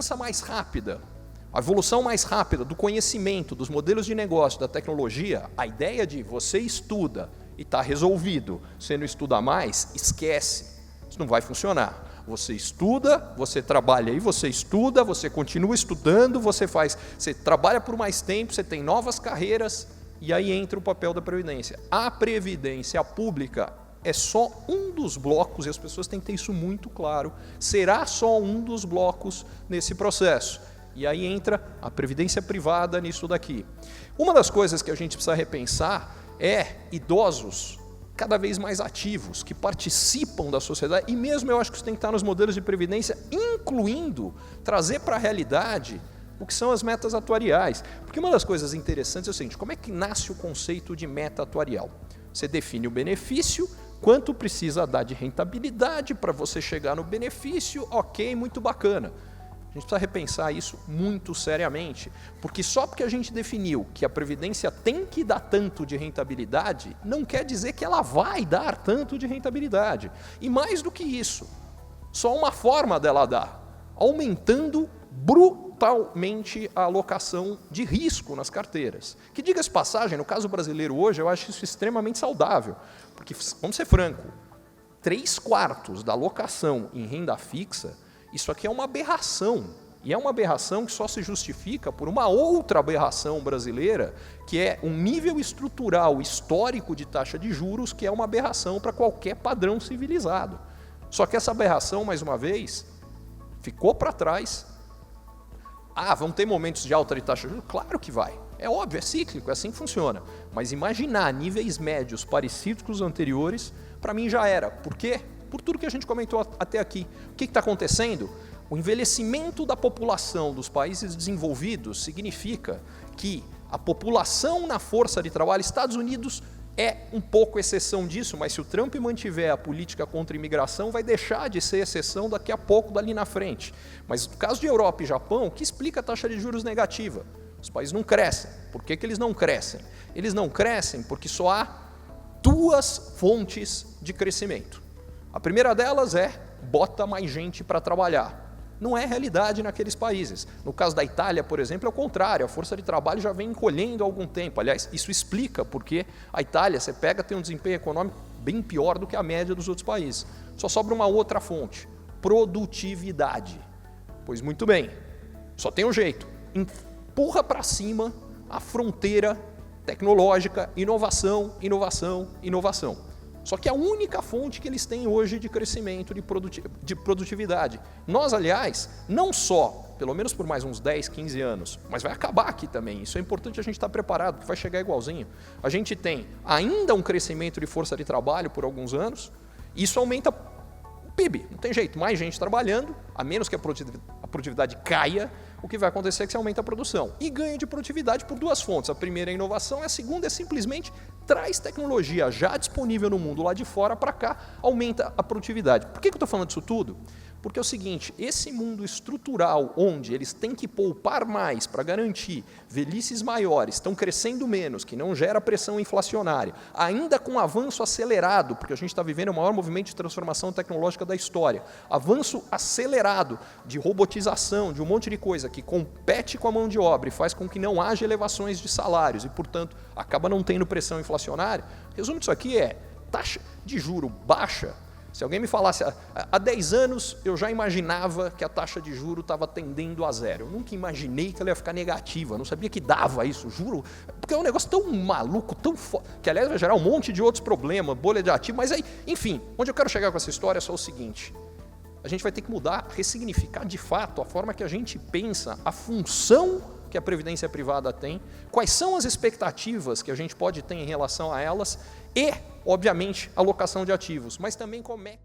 mudança mais rápida, a evolução mais rápida do conhecimento, dos modelos de negócio, da tecnologia, a ideia de você estuda e está resolvido, você não estuda mais, esquece. Isso não vai funcionar. Você estuda, você trabalha aí, você estuda, você continua estudando, você trabalha por mais tempo, você tem novas carreiras, e aí entra o papel da Previdência. A Previdência Pública é só um dos blocos, e as pessoas têm que ter isso muito claro, será só um dos blocos nesse processo. E aí entra a Previdência Privada nisso daqui. Uma das coisas que a gente precisa repensar é idosos cada vez mais ativos, que participam da sociedade, e mesmo eu acho que isso tem que estar nos modelos de previdência, incluindo trazer para a realidade o que são as metas atuariais. Porque uma das coisas interessantes é o seguinte, como é que nasce o conceito de meta atuarial? Você define o benefício, quanto precisa dar de rentabilidade para você chegar no benefício, ok, muito bacana. A gente precisa repensar isso muito seriamente, porque só porque a gente definiu que a Previdência tem que dar tanto de rentabilidade, não quer dizer que ela vai dar tanto de rentabilidade. E mais do que isso, só uma forma dela dar, aumentando brutalmente a alocação de risco nas carteiras. Que, diga-se de passagem, no caso brasileiro hoje, eu acho isso extremamente saudável, porque, vamos ser francos, 3/4 da alocação em renda fixa, isso aqui é uma aberração, e é uma aberração que só se justifica por uma outra aberração brasileira, que é um nível estrutural histórico de taxa de juros, que é uma aberração para qualquer padrão civilizado. Só que essa aberração, mais uma vez, ficou para trás. Vão ter momentos de alta de taxa de juros? Claro que vai. É óbvio, é cíclico, é assim que funciona. Mas imaginar níveis médios parecidos com os anteriores, para mim já era. Por quê? Por tudo que a gente comentou até aqui. O que está acontecendo? O envelhecimento da população dos países desenvolvidos significa que a população na força de trabalho, Estados Unidos é um pouco exceção disso, mas se o Trump mantiver a política contra a imigração, vai deixar de ser exceção daqui a pouco, dali na frente. Mas no caso de Europa e Japão, o que explica a taxa de juros negativa? Os países não crescem. Por que eles não crescem? Eles não crescem porque só há 2 fontes de crescimento. A primeira delas é, bota mais gente para trabalhar. Não é realidade naqueles países. No caso da Itália, por exemplo, é o contrário. A força de trabalho já vem encolhendo há algum tempo. Aliás, isso explica porque a Itália, você pega, tem um desempenho econômico bem pior do que a média dos outros países. Só sobra uma outra fonte, produtividade. Pois muito bem, só tem um jeito. Empurra para cima a fronteira tecnológica, inovação, inovação, inovação. Só que é a única fonte que eles têm hoje de crescimento, de produtividade. Nós, aliás, não só, pelo menos por mais uns 10, 15 anos, mas vai acabar aqui também. Isso é importante a gente estar preparado, porque vai chegar igualzinho. A gente tem ainda um crescimento de força de trabalho por alguns anos, e isso aumenta o PIB. Não tem jeito, mais gente trabalhando, a menos que a produtividade caia, o que vai acontecer é que você aumenta a produção. E ganho de produtividade por 2 fontes. A primeira é a inovação, e a segunda é simplesmente traz tecnologia já disponível no mundo lá de fora para cá, aumenta a produtividade. Por que eu estou falando disso tudo? Porque é o seguinte, esse mundo estrutural onde eles têm que poupar mais para garantir velhices maiores, estão crescendo menos, que não gera pressão inflacionária, ainda com avanço acelerado, porque a gente está vivendo o maior movimento de transformação tecnológica da história, avanço acelerado de robotização, de um monte de coisa que compete com a mão de obra e faz com que não haja elevações de salários e, portanto, acaba não tendo pressão inflacionária. O resumo disso aqui é taxa de juro baixa. Se alguém me falasse, há 10 anos eu já imaginava que a taxa de juros estava tendendo a 0. Eu nunca imaginei que ela ia ficar negativa, eu não sabia que dava isso, juro, porque é um negócio tão maluco, tão que aliás vai gerar um monte de outros problemas, bolha de ativo, mas aí, enfim, onde eu quero chegar com essa história é só o seguinte, a gente vai ter que mudar, ressignificar de fato a forma que a gente pensa, a função que a Previdência Privada tem, quais são as expectativas que a gente pode ter em relação a elas e, obviamente, alocação de ativos, mas também como é